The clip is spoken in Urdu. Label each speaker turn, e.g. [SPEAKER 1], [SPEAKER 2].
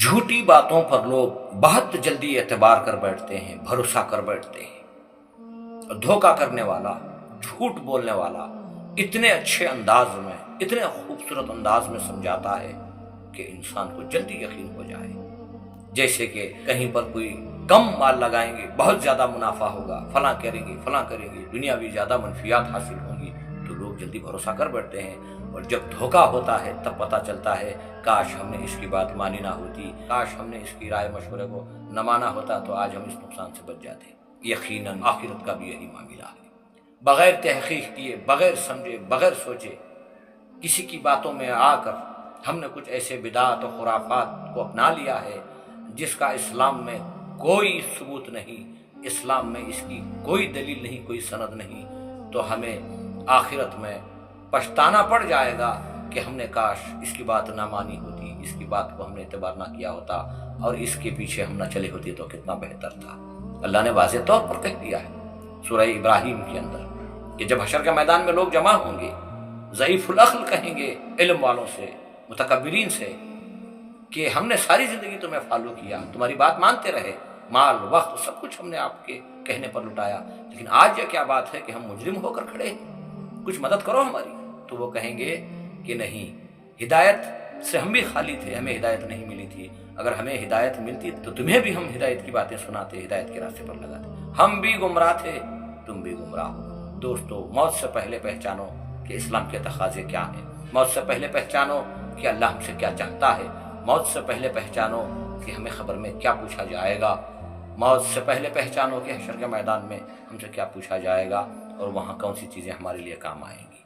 [SPEAKER 1] جھوٹی باتوں پر لوگ بہت جلدی اعتبار کر بیٹھتے ہیں، بھروسہ کر بیٹھتے ہیں۔ دھوکہ کرنے والا، جھوٹ بولنے والا اتنے اچھے انداز میں، اتنے خوبصورت انداز میں سمجھاتا ہے کہ انسان کو جلدی یقین ہو جائے، جیسے کہ کہیں پر کوئی کم مال لگائیں گے بہت زیادہ منافع ہوگا، فلاں کریں گے فلاں کریں گے، دنیاوی زیادہ منفیات حاصل ہوں گی، تو لوگ جلدی بھروسہ کر بیٹھتے ہیں۔ اور جب دھوکہ ہوتا ہے تب پتہ چلتا ہے کاش ہم نے اس کی بات مانی نہ ہوتی، کاش ہم نے اس کی رائے مشورے کو نہ مانا ہوتا تو آج ہم اس نقصان سے بچ جاتے۔ یقیناً آخرت کا بھی یہی معاملہ ہے۔ بغیر تحقیق کیے، بغیر سمجھے، بغیر سوچے کسی کی باتوں میں آ کر ہم نے کچھ ایسے بدعات و خرافات کو اپنا لیا ہے جس کا اسلام میں کوئی ثبوت نہیں، اسلام میں اس کی کوئی دلیل نہیں، کوئی سند نہیں، تو ہمیں آخرت میں پچھتانا پڑ جائے گا کہ ہم نے کاش اس کی بات نہ مانی ہوتی، اس کی بات کو ہم نے اعتبار نہ کیا ہوتا اور اس کے پیچھے ہم نہ چلے ہوتے تو کتنا بہتر تھا۔ اللہ نے واضح طور پر کہہ دیا ہے سورہ ابراہیم کے اندر کہ جب حشر کے میدان میں لوگ جمع ہوں گے، ضعیف العقل کہیں گے علم والوں سے، متکبرین سے کہ ہم نے ساری زندگی تمہیں فالو کیا، تمہاری بات مانتے رہے، مال وقت سب کچھ ہم نے آپ کے کہنے پر لٹایا، لیکن آج یہ کیا بات ہے کہ ہم مجرم ہو کر کھڑے ہیں، کچھ مدد کرو ہماری۔ تو وہ کہیں گے کہ نہیں، ہدایت سے ہم بھی خالی تھے، ہمیں ہدایت نہیں ملی تھی، اگر ہمیں ہدایت ملتی تو تمہیں بھی ہم ہدایت کی باتیں سناتے، ہدایت کے راستے پر لگاتے، ہم بھی گمراہ تھے، تم بھی گمراہ ہو۔ دوستو، موت سے پہلے پہچانو کہ اسلام کے تقاضے کیا ہیں، موت سے پہلے پہچانو کہ اللہ ہم سے کیا چاہتا ہے، موت سے پہلے پہچانو کہ ہمیں خبر میں کیا پوچھا جائے گا، موت سے پہلے پہچانو کہ حشر کے میدان میں ہم سے کیا پوچھا جائے گا اور وہاں کون سی چیزیں ہمارے لیے کام آئیں گی۔